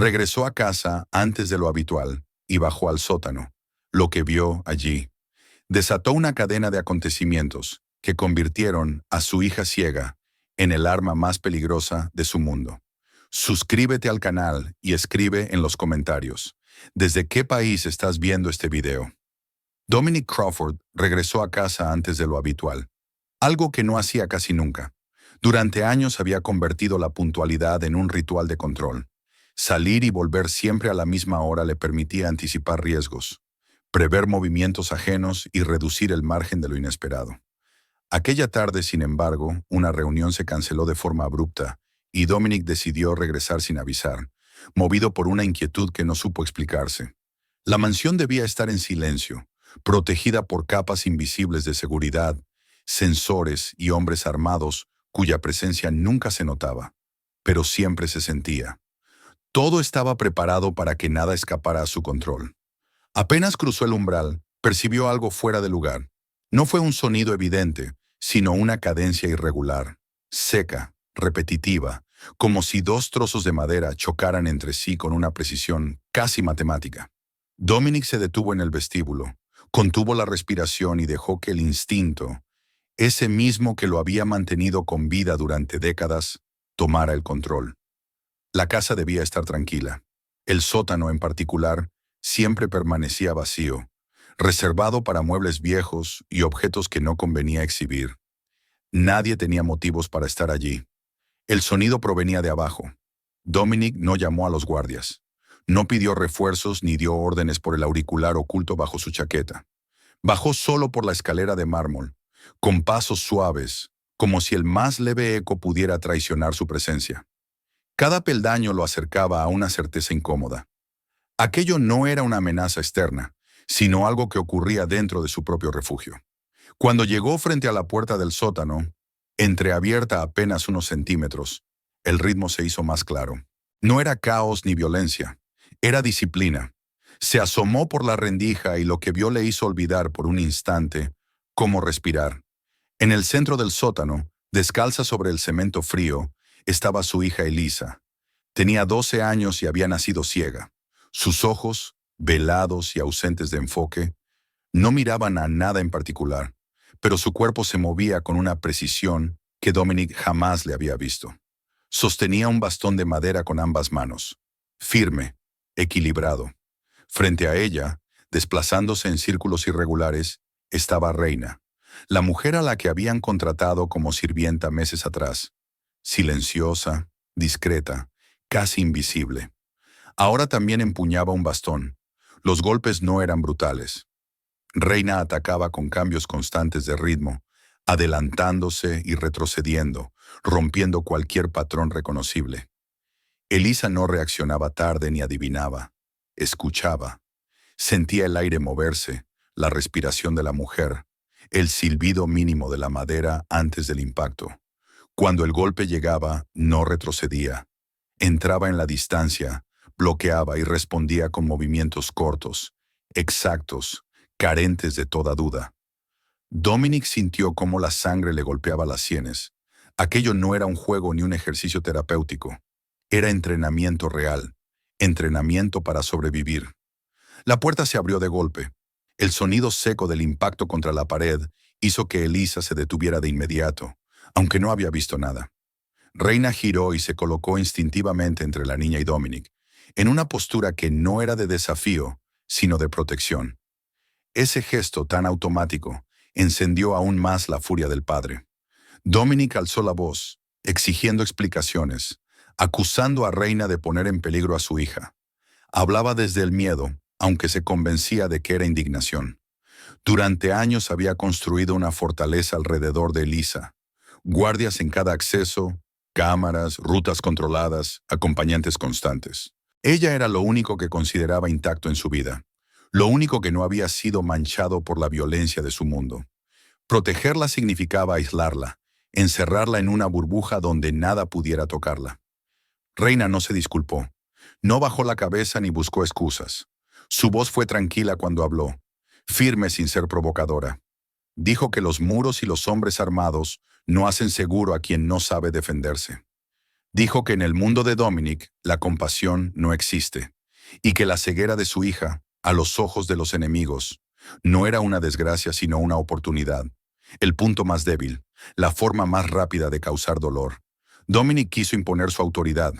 Regresó a casa antes de lo habitual y bajó al sótano. Lo que vio allí desató una cadena de acontecimientos que convirtieron a su hija ciega en el arma más peligrosa de su mundo. Suscríbete al canal y escribe en los comentarios ¿desde qué país estás viendo este video? Dominic Crawford regresó a casa antes de lo habitual, algo que no hacía casi nunca. Durante años había convertido la puntualidad en un ritual de control. Salir y volver siempre a la misma hora le permitía anticipar riesgos, prever movimientos ajenos y reducir el margen de lo inesperado. Aquella tarde, sin embargo, una reunión se canceló de forma abrupta y Dominic decidió regresar sin avisar, movido por una inquietud que no supo explicarse. La mansión debía estar en silencio, protegida por capas invisibles de seguridad, sensores y hombres armados cuya presencia nunca se notaba, pero siempre se sentía. Todo estaba preparado para que nada escapara a su control. Apenas cruzó el umbral, percibió algo fuera de lugar. No fue un sonido evidente, sino una cadencia irregular, seca, repetitiva, como si dos trozos de madera chocaran entre sí con una precisión casi matemática. Dominic se detuvo en el vestíbulo, contuvo la respiración y dejó que el instinto, ese mismo que lo había mantenido con vida durante décadas, tomara el control. La casa debía estar tranquila. El sótano, en particular, siempre permanecía vacío, reservado para muebles viejos y objetos que no convenía exhibir. Nadie tenía motivos para estar allí. El sonido provenía de abajo. Dominic no llamó a los guardias. No pidió refuerzos ni dio órdenes por el auricular oculto bajo su chaqueta. Bajó solo por la escalera de mármol, con pasos suaves, como si el más leve eco pudiera traicionar su presencia. Cada peldaño lo acercaba a una certeza incómoda. Aquello no era una amenaza externa, sino algo que ocurría dentro de su propio refugio. Cuando llegó frente a la puerta del sótano, entreabierta apenas unos centímetros, el ritmo se hizo más claro. No era caos ni violencia, era disciplina. Se asomó por la rendija y lo que vio le hizo olvidar por un instante cómo respirar. En el centro del sótano, descalza sobre el cemento frío, estaba su hija Elisa. Tenía 12 años y había nacido ciega. Sus ojos, velados y ausentes de enfoque, no miraban a nada en particular, pero su cuerpo se movía con una precisión que Dominic jamás le había visto. Sostenía un bastón de madera con ambas manos, firme, equilibrado. Frente a ella, desplazándose en círculos irregulares, estaba Reina, la mujer a la que habían contratado como sirvienta meses atrás. Silenciosa, discreta, casi invisible. Ahora también empuñaba un bastón. Los golpes no eran brutales. Reina atacaba con cambios constantes de ritmo, adelantándose y retrocediendo, rompiendo cualquier patrón reconocible. Elisa no reaccionaba tarde ni adivinaba. Escuchaba. Sentía el aire moverse, la respiración de la mujer, el silbido mínimo de la madera antes del impacto. Cuando el golpe llegaba, no retrocedía. Entraba en la distancia, bloqueaba y respondía con movimientos cortos, exactos, carentes de toda duda. Dominic sintió cómo la sangre le golpeaba las sienes. Aquello no era un juego ni un ejercicio terapéutico. Era entrenamiento real, entrenamiento para sobrevivir. La puerta se abrió de golpe. El sonido seco del impacto contra la pared hizo que Elisa se detuviera de inmediato, aunque no había visto nada. Reina giró y se colocó instintivamente entre la niña y Dominic, en una postura que no era de desafío, sino de protección. Ese gesto tan automático encendió aún más la furia del padre. Dominic alzó la voz, exigiendo explicaciones, acusando a Reina de poner en peligro a su hija. Hablaba desde el miedo, aunque se convencía de que era indignación. Durante años había construido una fortaleza alrededor de Elisa, guardias en cada acceso, cámaras, rutas controladas, acompañantes constantes. Ella era lo único que consideraba intacto en su vida, lo único que no había sido manchado por la violencia de su mundo. Protegerla significaba aislarla, encerrarla en una burbuja donde nada pudiera tocarla. Reina no se disculpó, no bajó la cabeza ni buscó excusas. Su voz fue tranquila cuando habló, firme sin ser provocadora. Dijo que los muros y los hombres armados no hacen seguro a quien no sabe defenderse. Dijo que en el mundo de Dominic la compasión no existe y que la ceguera de su hija, a los ojos de los enemigos, no era una desgracia sino una oportunidad. El punto más débil, la forma más rápida de causar dolor. Dominic quiso imponer su autoridad,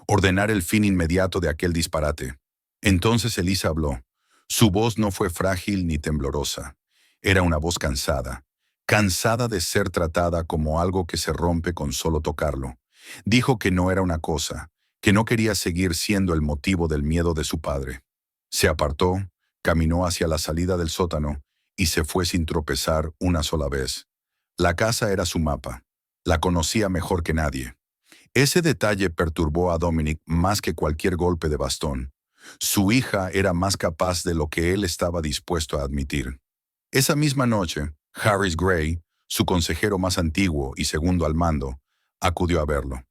ordenar el fin inmediato de aquel disparate. Entonces Elisa habló. Su voz no fue frágil ni temblorosa. Era una voz cansada, cansada de ser tratada como algo que se rompe con solo tocarlo. Dijo que no era una cosa, que no quería seguir siendo el motivo del miedo de su padre. Se apartó, caminó hacia la salida del sótano y se fue sin tropezar una sola vez. La casa era su mapa. La conocía mejor que nadie. Ese detalle perturbó a Dominic más que cualquier golpe de bastón. Su hija era más capaz de lo que él estaba dispuesto a admitir. Esa misma noche, Harris Gray, su consejero más antiguo y segundo al mando, acudió a verlo.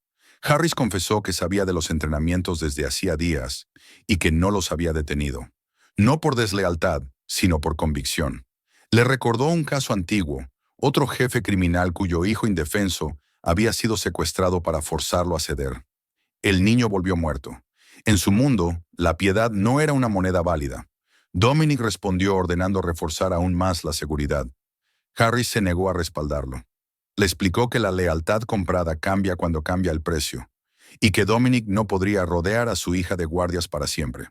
Harris confesó que sabía de los entrenamientos desde hacía días y que no los había detenido. No por deslealtad, sino por convicción. Le recordó un caso antiguo, otro jefe criminal cuyo hijo indefenso había sido secuestrado para forzarlo a ceder. El niño volvió muerto. En su mundo, la piedad no era una moneda válida. Dominic respondió ordenando reforzar aún más la seguridad. Harris se negó a respaldarlo. Le explicó que la lealtad comprada cambia cuando cambia el precio, y que Dominic no podría rodear a su hija de guardias para siempre.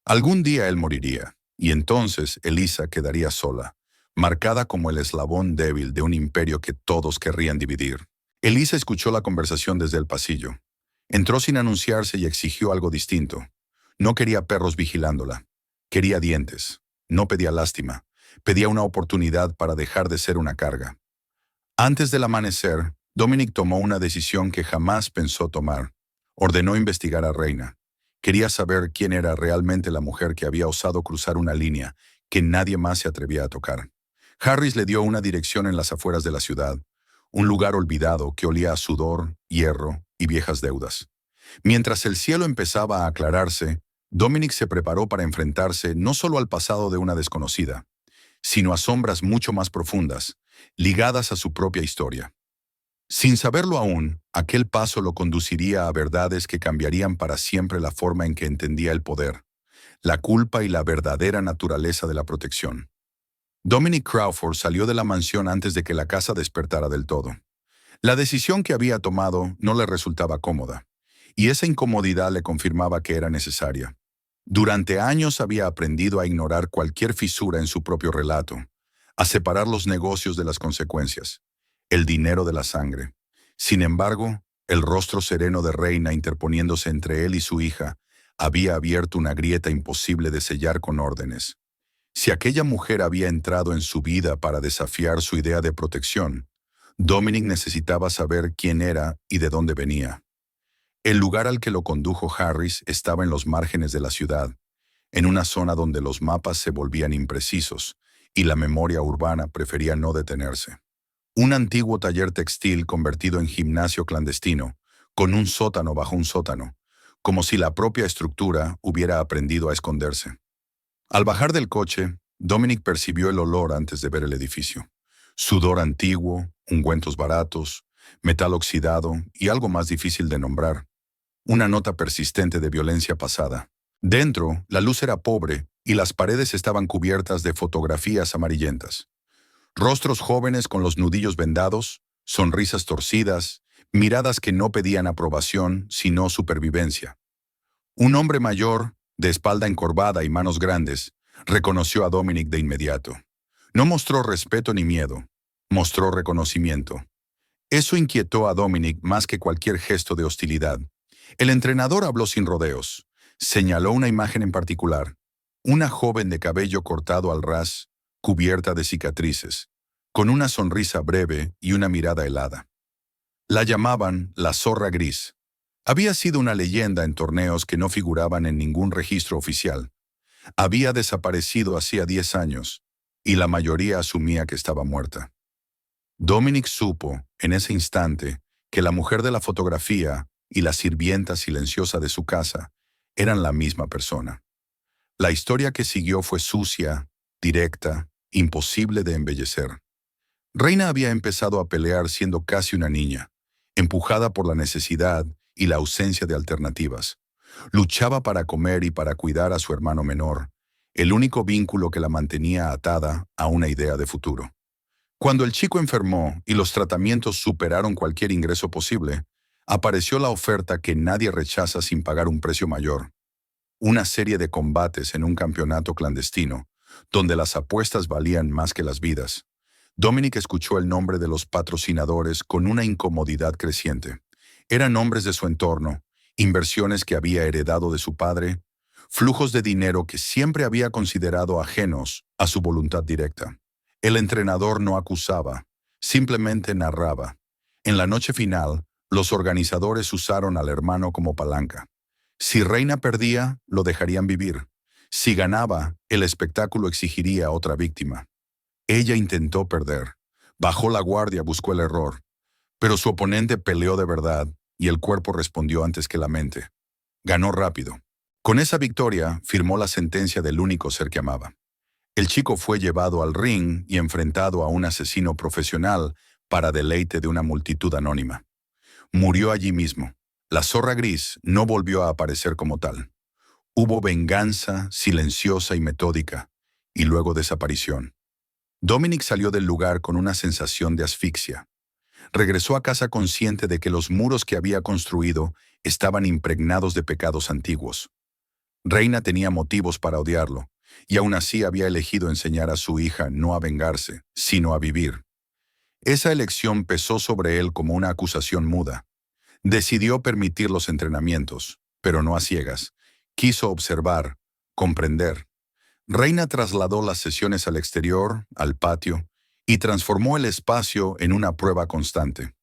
Algún día él moriría, y entonces Elisa quedaría sola, marcada como el eslabón débil de un imperio que todos querrían dividir. Elisa escuchó la conversación desde el pasillo. Entró sin anunciarse y exigió algo distinto. No quería perros vigilándola. Quería dientes. No pedía lástima. Pedía una oportunidad para dejar de ser una carga. Antes del amanecer, Dominic tomó una decisión que jamás pensó tomar. Ordenó investigar a Reina. Quería saber quién era realmente la mujer que había osado cruzar una línea que nadie más se atrevía a tocar. Harris le dio una dirección en las afueras de la ciudad, un lugar olvidado que olía a sudor, hierro y viejas deudas. Mientras el cielo empezaba a aclararse, Dominic se preparó para enfrentarse no solo al pasado de una desconocida, sino a sombras mucho más profundas, ligadas a su propia historia. Sin saberlo aún, aquel paso lo conduciría a verdades que cambiarían para siempre la forma en que entendía el poder, la culpa y la verdadera naturaleza de la protección. Dominic Crawford salió de la mansión antes de que la casa despertara del todo. La decisión que había tomado no le resultaba cómoda, y esa incomodidad le confirmaba que era necesaria. Durante años había aprendido a ignorar cualquier fisura en su propio relato, a separar los negocios de las consecuencias, el dinero de la sangre. Sin embargo, el rostro sereno de Reina interponiéndose entre él y su hija había abierto una grieta imposible de sellar con órdenes. Si aquella mujer había entrado en su vida para desafiar su idea de protección, Dominic necesitaba saber quién era y de dónde venía. El lugar al que lo condujo Harris estaba en los márgenes de la ciudad, en una zona donde los mapas se volvían imprecisos y la memoria urbana prefería no detenerse. Un antiguo taller textil convertido en gimnasio clandestino, con un sótano bajo un sótano, como si la propia estructura hubiera aprendido a esconderse. Al bajar del coche, Dominic percibió el olor antes de ver el edificio. Sudor antiguo, ungüentos baratos, metal oxidado y algo más difícil de nombrar. Una nota persistente de violencia pasada. Dentro, la luz era pobre y las paredes estaban cubiertas de fotografías amarillentas. Rostros jóvenes con los nudillos vendados, sonrisas torcidas, miradas que no pedían aprobación, sino supervivencia. Un hombre mayor, de espalda encorvada y manos grandes, reconoció a Dominic de inmediato. No mostró respeto ni miedo, mostró reconocimiento. Eso inquietó a Dominic más que cualquier gesto de hostilidad. El entrenador habló sin rodeos. Señaló una imagen en particular. Una joven de cabello cortado al ras, cubierta de cicatrices, con una sonrisa breve y una mirada helada. La llamaban la zorra gris. Había sido una leyenda en torneos que no figuraban en ningún registro oficial. Había desaparecido hacía 10 años, y la mayoría asumía que estaba muerta. Dominic supo, en ese instante, que la mujer de la fotografía y la sirvienta silenciosa de su casa eran la misma persona. La historia que siguió fue sucia, directa, imposible de embellecer. Reina había empezado a pelear siendo casi una niña, empujada por la necesidad y la ausencia de alternativas. Luchaba para comer y para cuidar a su hermano menor, el único vínculo que la mantenía atada a una idea de futuro. Cuando el chico enfermó y los tratamientos superaron cualquier ingreso posible, apareció la oferta que nadie rechaza sin pagar un precio mayor. Una serie de combates en un campeonato clandestino, donde las apuestas valían más que las vidas. Dominic escuchó el nombre de los patrocinadores con una incomodidad creciente. Eran hombres de su entorno, inversiones que había heredado de su padre, flujos de dinero que siempre había considerado ajenos a su voluntad directa. El entrenador no acusaba, simplemente narraba. En la noche final, los organizadores usaron al hermano como palanca. Si Reina perdía, lo dejarían vivir. Si ganaba, el espectáculo exigiría otra víctima. Ella intentó perder. Bajó la guardia, buscó el error. Pero su oponente peleó de verdad y el cuerpo respondió antes que la mente. Ganó rápido. Con esa victoria, firmó la sentencia del único ser que amaba. El chico fue llevado al ring y enfrentado a un asesino profesional para deleite de una multitud anónima. Murió allí mismo. La zorra gris no volvió a aparecer como tal. Hubo venganza silenciosa y metódica, y luego desaparición. Dominic salió del lugar con una sensación de asfixia. Regresó a casa consciente de que los muros que había construido estaban impregnados de pecados antiguos. Reina tenía motivos para odiarlo, y aún así había elegido enseñar a su hija no a vengarse, sino a vivir. Esa elección pesó sobre él como una acusación muda. Decidió permitir los entrenamientos, pero no a ciegas. Quiso observar, comprender. Reina trasladó las sesiones al exterior, al patio, y transformó el espacio en una prueba constante.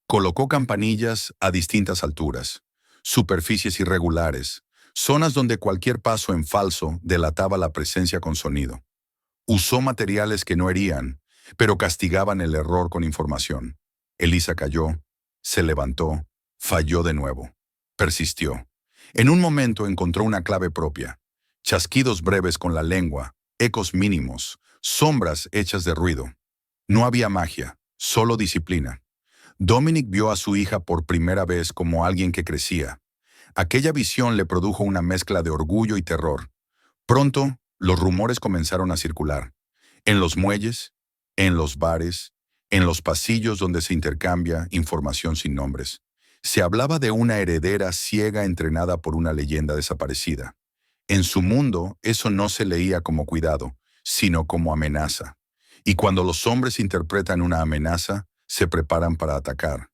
Colocó campanillas a distintas alturas, superficies irregulares, zonas donde cualquier paso en falso delataba la presencia con sonido. Usó materiales que no herían, pero castigaban el error con información. Elisa cayó, se levantó, falló de nuevo. Persistió. En un momento encontró una clave propia. Chasquidos breves con la lengua, ecos mínimos, sombras hechas de ruido. No había magia, solo disciplina. Dominic vio a su hija por primera vez como alguien que crecía. Aquella visión le produjo una mezcla de orgullo y terror. Pronto, los rumores comenzaron a circular. En los muelles, en los bares, en los pasillos donde se intercambia información sin nombres. Se hablaba de una heredera ciega entrenada por una leyenda desaparecida. En su mundo, eso no se leía como cuidado, sino como amenaza. Y cuando los hombres interpretan una amenaza, se preparan para atacar.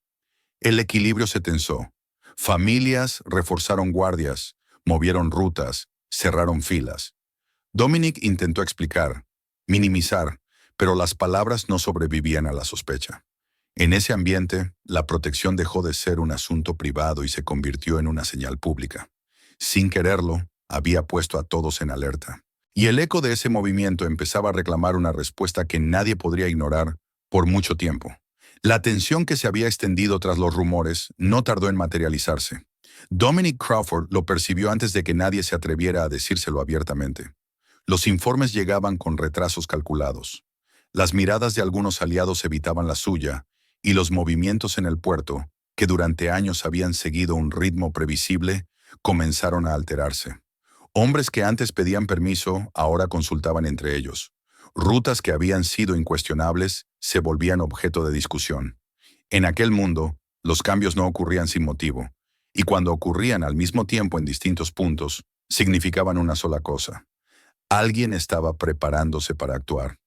El equilibrio se tensó. Familias reforzaron guardias, movieron rutas, cerraron filas. Dominic intentó explicar, minimizar, pero las palabras no sobrevivían a la sospecha. En ese ambiente, la protección dejó de ser un asunto privado y se convirtió en una señal pública. Sin quererlo, había puesto a todos en alerta. Y el eco de ese movimiento empezaba a reclamar una respuesta que nadie podría ignorar por mucho tiempo. La tensión que se había extendido tras los rumores no tardó en materializarse. Dominic Crawford lo percibió antes de que nadie se atreviera a decírselo abiertamente. Los informes llegaban con retrasos calculados. Las miradas de algunos aliados evitaban la suya, y los movimientos en el puerto, que durante años habían seguido un ritmo previsible, comenzaron a alterarse. Hombres que antes pedían permiso ahora consultaban entre ellos. Rutas que habían sido incuestionables se volvían objeto de discusión. En aquel mundo, los cambios no ocurrían sin motivo, y cuando ocurrían al mismo tiempo en distintos puntos, significaban una sola cosa. Alguien estaba preparándose para actuar.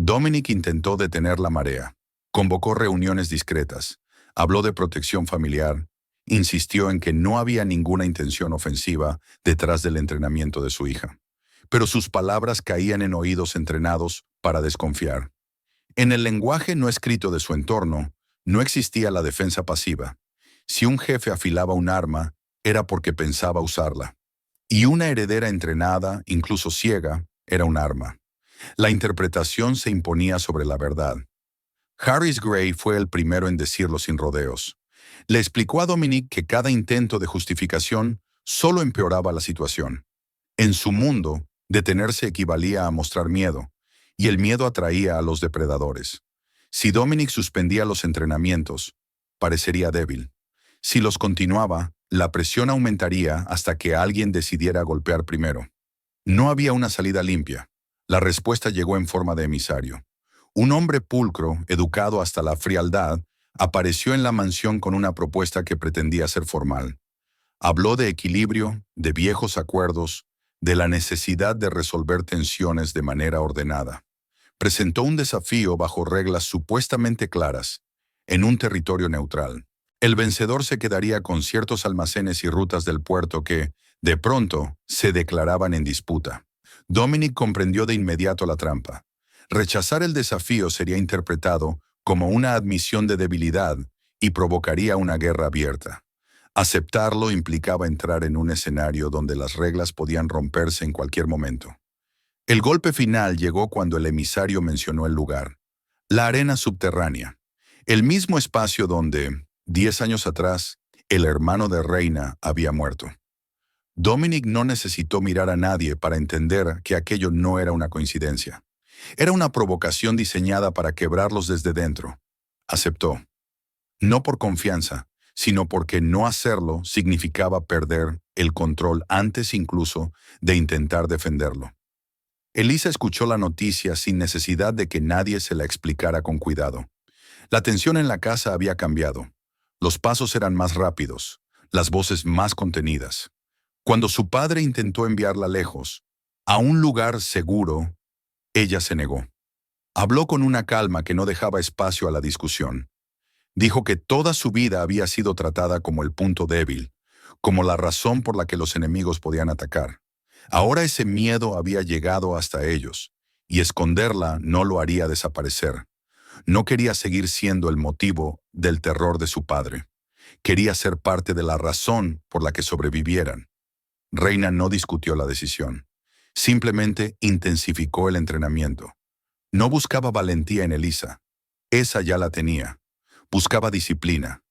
Dominic intentó detener la marea. Convocó reuniones discretas. Habló de protección familiar. Insistió en que no había ninguna intención ofensiva detrás del entrenamiento de su hija. Pero sus palabras caían en oídos entrenados para desconfiar. En el lenguaje no escrito de su entorno, no existía la defensa pasiva. Si un jefe afilaba un arma, era porque pensaba usarla. Y una heredera entrenada, incluso ciega, era un arma. La interpretación se imponía sobre la verdad. Harris Gray fue el primero en decirlo sin rodeos. Le explicó a Dominic que cada intento de justificación solo empeoraba la situación. En su mundo, detenerse equivalía a mostrar miedo, y el miedo atraía a los depredadores. Si Dominic suspendía los entrenamientos, parecería débil. Si los continuaba, la presión aumentaría hasta que alguien decidiera golpear primero. No había una salida limpia. La respuesta llegó en forma de emisario. Un hombre pulcro, educado hasta la frialdad, apareció en la mansión con una propuesta que pretendía ser formal. Habló de equilibrio, de viejos acuerdos, de la necesidad de resolver tensiones de manera ordenada. Presentó un desafío bajo reglas supuestamente claras, en un territorio neutral. El vencedor se quedaría con ciertos almacenes y rutas del puerto que, de pronto, se declaraban en disputa. Dominic comprendió de inmediato la trampa. Rechazar el desafío sería interpretado como una admisión de debilidad y provocaría una guerra abierta. Aceptarlo implicaba entrar en un escenario donde las reglas podían romperse en cualquier momento. El golpe final llegó cuando el emisario mencionó el lugar. La arena subterránea. El mismo espacio donde, 10 años atrás, el hermano de Reina había muerto. Dominic no necesitó mirar a nadie para entender que aquello no era una coincidencia. Era una provocación diseñada para quebrarlos desde dentro. Aceptó. No por confianza, sino porque no hacerlo significaba perder el control antes incluso de intentar defenderlo. Elisa escuchó la noticia sin necesidad de que nadie se la explicara con cuidado. La tensión en la casa había cambiado. Los pasos eran más rápidos, las voces más contenidas. Cuando su padre intentó enviarla lejos, a un lugar seguro, ella se negó. Habló con una calma que no dejaba espacio a la discusión. Dijo que toda su vida había sido tratada como el punto débil, como la razón por la que los enemigos podían atacar. Ahora ese miedo había llegado hasta ellos, y esconderla no lo haría desaparecer. No quería seguir siendo el motivo del terror de su padre. Quería ser parte de la razón por la que sobrevivieran. Reina no discutió la decisión. Simplemente intensificó el entrenamiento. No buscaba valentía en Elisa. Esa ya la tenía. Buscaba disciplina.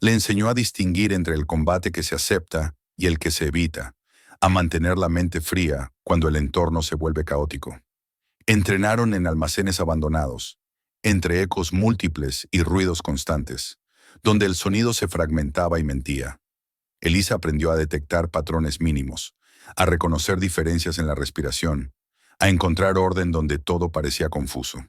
Le enseñó a distinguir entre el combate que se acepta y el que se evita, a mantener la mente fría cuando el entorno se vuelve caótico. Entrenaron en almacenes abandonados, entre ecos múltiples y ruidos constantes, donde el sonido se fragmentaba y mentía. Elisa aprendió a detectar patrones mínimos, a reconocer diferencias en la respiración, a encontrar orden donde todo parecía confuso.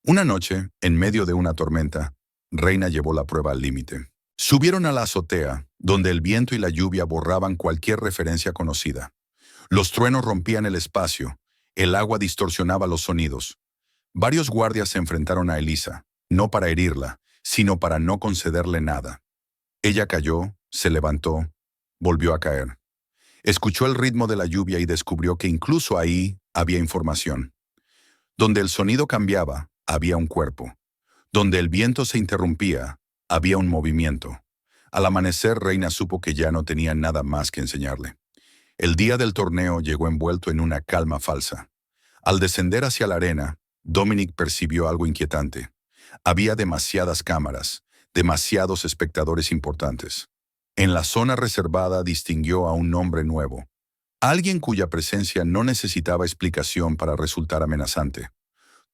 Una noche, en medio de una tormenta, Reina llevó la prueba al límite. Subieron a la azotea, donde el viento y la lluvia borraban cualquier referencia conocida. Los truenos rompían el espacio, el agua distorsionaba los sonidos. Varios guardias se enfrentaron a Elisa, no para herirla, sino para no concederle nada. Ella cayó, se levantó, volvió a caer. Escuchó el ritmo de la lluvia y descubrió que incluso ahí había información. Donde el sonido cambiaba, había un cuerpo. Donde el viento se interrumpía, había un movimiento. Al amanecer, Reina supo que ya no tenía nada más que enseñarle. El día del torneo llegó envuelto en una calma falsa. Al descender hacia la arena, Dominic percibió algo inquietante. Había demasiadas cámaras, demasiados espectadores importantes. En la zona reservada distinguió a un hombre nuevo. Alguien cuya presencia no necesitaba explicación para resultar amenazante.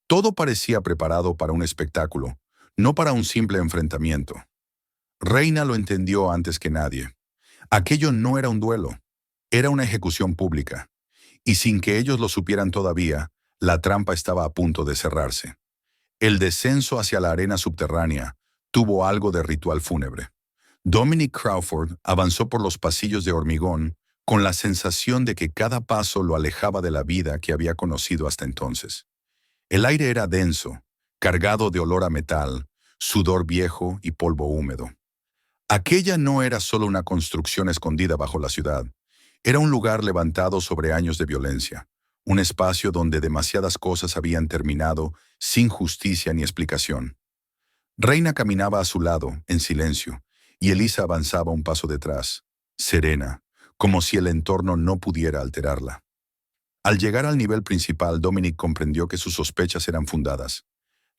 Todo parecía preparado para un espectáculo, no para un simple enfrentamiento. Reina lo entendió antes que nadie. Aquello no era un duelo, era una ejecución pública. Y sin que ellos lo supieran todavía, la trampa estaba a punto de cerrarse. El descenso hacia la arena subterránea tuvo algo de ritual fúnebre. Dominic Crawford avanzó por los pasillos de hormigón con la sensación de que cada paso lo alejaba de la vida que había conocido hasta entonces. El aire era denso, cargado de olor a metal, sudor viejo y polvo húmedo. Aquella no era solo una construcción escondida bajo la ciudad. Era un lugar levantado sobre años de violencia, un espacio donde demasiadas cosas habían terminado sin justicia ni explicación. Reina caminaba a su lado, en silencio, y Elisa avanzaba un paso detrás, serena, como si el entorno no pudiera alterarla. Al llegar al nivel principal, Dominic comprendió que sus sospechas eran fundadas.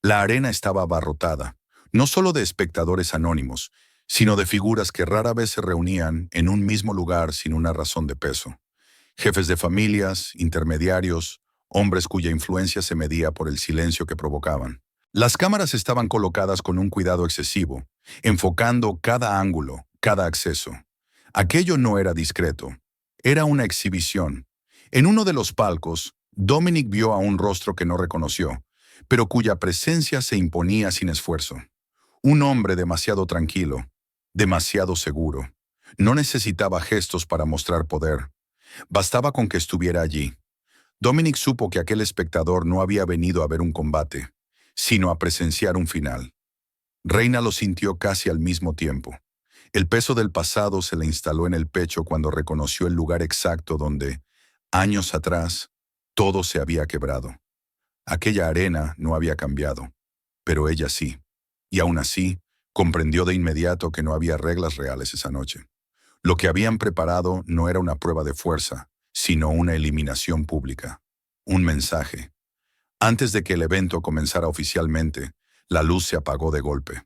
La arena estaba abarrotada, no solo de espectadores anónimos, sino de figuras que rara vez se reunían en un mismo lugar sin una razón de peso. Jefes de familias, intermediarios, hombres cuya influencia se medía por el silencio que provocaban. Las cámaras estaban colocadas con un cuidado excesivo, enfocando cada ángulo, cada acceso. Aquello no era discreto, era una exhibición. En uno de los palcos, Dominic vio a un rostro que no reconoció, pero cuya presencia se imponía sin esfuerzo. Un hombre demasiado tranquilo, demasiado seguro. No necesitaba gestos para mostrar poder. Bastaba con que estuviera allí. Dominic supo que aquel espectador no había venido a ver un combate, sino a presenciar un final. Reina lo sintió casi al mismo tiempo. El peso del pasado se le instaló en el pecho cuando reconoció el lugar exacto donde, años atrás, todo se había quebrado. Aquella arena no había cambiado, pero ella sí. Y aún así, comprendió de inmediato que no había reglas reales esa noche. Lo que habían preparado no era una prueba de fuerza, sino una eliminación pública. Un mensaje. Antes de que el evento comenzara oficialmente, la luz se apagó de golpe.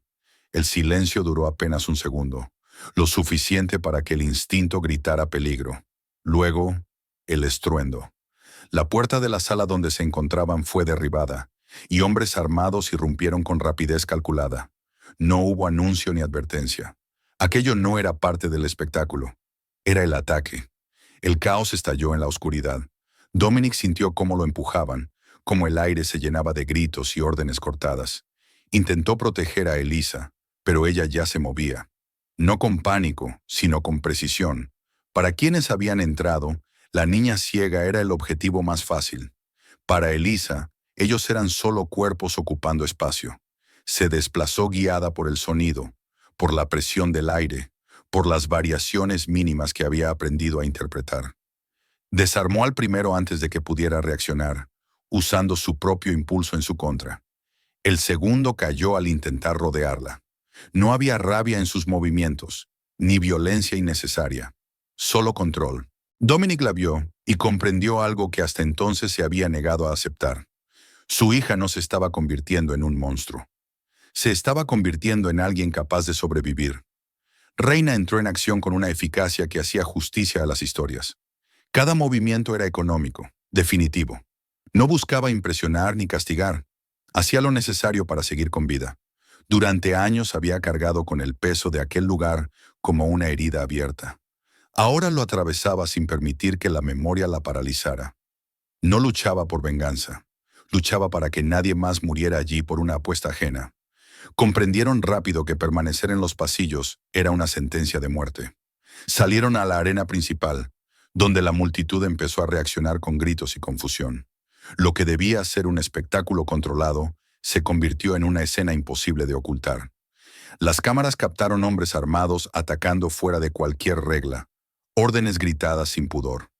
El silencio duró apenas un segundo, lo suficiente para que el instinto gritara peligro. Luego, el estruendo. La puerta de la sala donde se encontraban fue derribada, y hombres armados irrumpieron con rapidez calculada. No hubo anuncio ni advertencia. Aquello no era parte del espectáculo. Era el ataque. El caos estalló en la oscuridad. Dominic sintió cómo lo empujaban, cómo el aire se llenaba de gritos y órdenes cortadas. Intentó proteger a Elisa, pero ella ya se movía. No con pánico, sino con precisión. Para quienes habían entrado, la niña ciega era el objetivo más fácil. Para Elisa, ellos eran solo cuerpos ocupando espacio. Se desplazó guiada por el sonido, por la presión del aire, por las variaciones mínimas que había aprendido a interpretar. Desarmó al primero antes de que pudiera reaccionar, usando su propio impulso en su contra. El segundo cayó al intentar rodearla. No había rabia en sus movimientos, ni violencia innecesaria, solo control. Dominic la vio y comprendió algo que hasta entonces se había negado a aceptar. Su hija no se estaba convirtiendo en un monstruo. Se estaba convirtiendo en alguien capaz de sobrevivir. Reina entró en acción con una eficacia que hacía justicia a las historias. Cada movimiento era económico, definitivo. No buscaba impresionar ni castigar. Hacía lo necesario para seguir con vida. Durante años había cargado con el peso de aquel lugar como una herida abierta. Ahora lo atravesaba sin permitir que la memoria la paralizara. No luchaba por venganza. Luchaba para que nadie más muriera allí por una apuesta ajena. Comprendieron rápido que permanecer en los pasillos era una sentencia de muerte. Salieron a la arena principal, donde la multitud empezó a reaccionar con gritos y confusión. Lo que debía ser un espectáculo controlado se convirtió en una escena imposible de ocultar. Las cámaras captaron hombres armados atacando fuera de cualquier regla, órdenes gritadas sin pudor.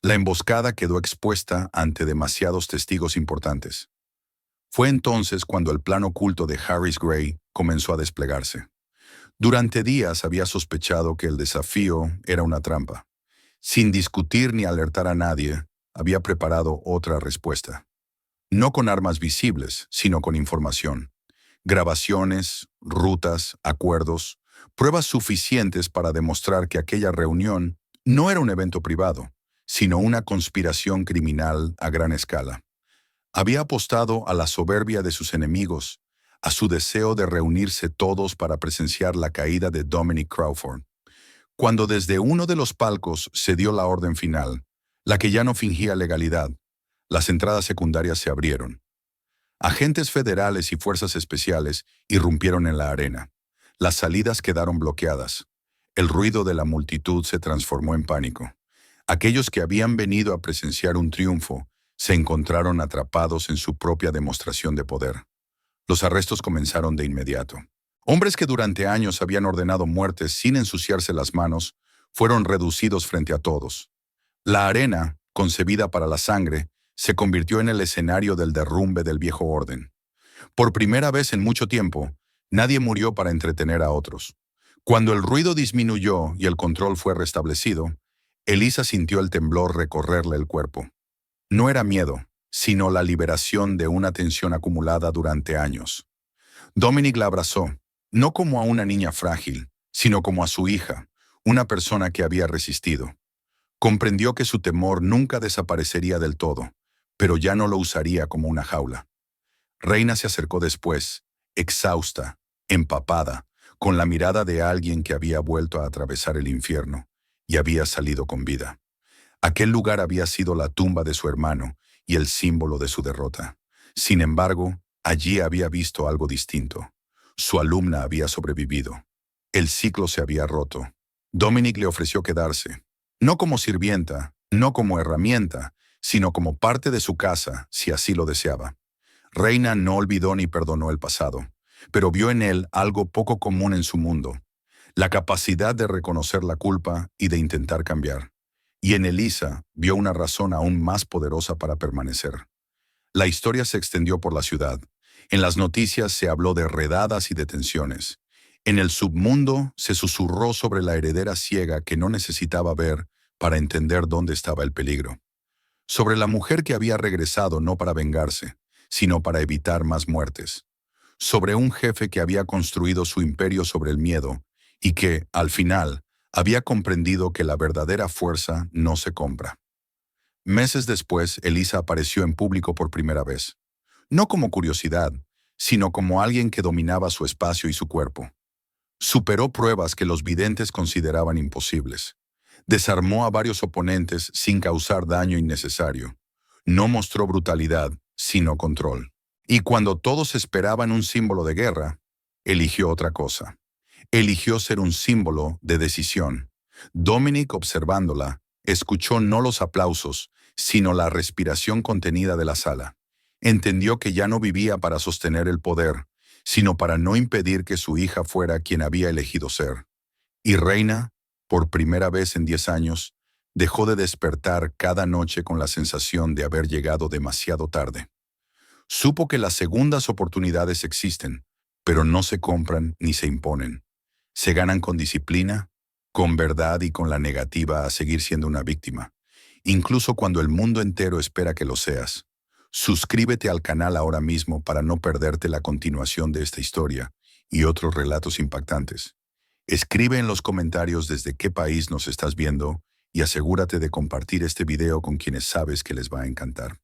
La emboscada quedó expuesta ante demasiados testigos importantes. Fue entonces cuando el plan oculto de Harris Gray comenzó a desplegarse. Durante días había sospechado que el desafío era una trampa. Sin discutir ni alertar a nadie, había preparado otra respuesta. No con armas visibles, sino con información. Grabaciones, rutas, acuerdos, pruebas suficientes para demostrar que aquella reunión no era un evento privado, sino una conspiración criminal a gran escala. Había apostado a la soberbia de sus enemigos, a su deseo de reunirse todos para presenciar la caída de Dominic Crawford. Cuando desde uno de los palcos se dio la orden final, la que ya no fingía legalidad, las entradas secundarias se abrieron. Agentes federales y fuerzas especiales irrumpieron en la arena. Las salidas quedaron bloqueadas. El ruido de la multitud se transformó en pánico. Aquellos que habían venido a presenciar un triunfo se encontraron atrapados en su propia demostración de poder. Los arrestos comenzaron de inmediato. Hombres que durante años habían ordenado muertes sin ensuciarse las manos, fueron reducidos frente a todos. La arena, concebida para la sangre, se convirtió en el escenario del derrumbe del viejo orden. Por primera vez en mucho tiempo, nadie murió para entretener a otros. Cuando el ruido disminuyó y el control fue restablecido, Elisa sintió el temblor recorrerle el cuerpo. No era miedo, sino la liberación de una tensión acumulada durante años. Dominic la abrazó, no como a una niña frágil, sino como a su hija, una persona que había resistido. Comprendió que su temor nunca desaparecería del todo, pero ya no lo usaría como una jaula. Reina se acercó después, exhausta, empapada, con la mirada de alguien que había vuelto a atravesar el infierno y había salido con vida. Aquel lugar había sido la tumba de su hermano y el símbolo de su derrota. Sin embargo, allí había visto algo distinto. Su alumna había sobrevivido. El ciclo se había roto. Dominic le ofreció quedarse, no como sirvienta, no como herramienta, sino como parte de su casa, si así lo deseaba. Reina no olvidó ni perdonó el pasado, pero vio en él algo poco común en su mundo, la capacidad de reconocer la culpa y de intentar cambiar. Y en Elisa vio una razón aún más poderosa para permanecer. La historia se extendió por la ciudad. En las noticias se habló de redadas y detenciones. En el submundo se susurró sobre la heredera ciega que no necesitaba ver para entender dónde estaba el peligro. Sobre la mujer que había regresado no para vengarse, sino para evitar más muertes. Sobre un jefe que había construido su imperio sobre el miedo y que, al final, había comprendido que la verdadera fuerza no se compra. Meses después, Elisa apareció en público por primera vez. No como curiosidad, sino como alguien que dominaba su espacio y su cuerpo. Superó pruebas que los videntes consideraban imposibles. Desarmó a varios oponentes sin causar daño innecesario. No mostró brutalidad, sino control. Y cuando todos esperaban un símbolo de guerra, eligió otra cosa. Eligió ser un símbolo de decisión. Dominic, observándola, escuchó no los aplausos, sino la respiración contenida de la sala. Entendió que ya no vivía para sostener el poder, sino para no impedir que su hija fuera quien había elegido ser. Y Reina, por primera vez en 10 años, dejó de despertar cada noche con la sensación de haber llegado demasiado tarde. Supo que las segundas oportunidades existen, pero no se compran ni se imponen. Se ganan con disciplina, con verdad y con la negativa a seguir siendo una víctima, incluso cuando el mundo entero espera que lo seas. Suscríbete al canal ahora mismo para no perderte la continuación de esta historia y otros relatos impactantes. Escribe en los comentarios desde qué país nos estás viendo y asegúrate de compartir este video con quienes sabes que les va a encantar.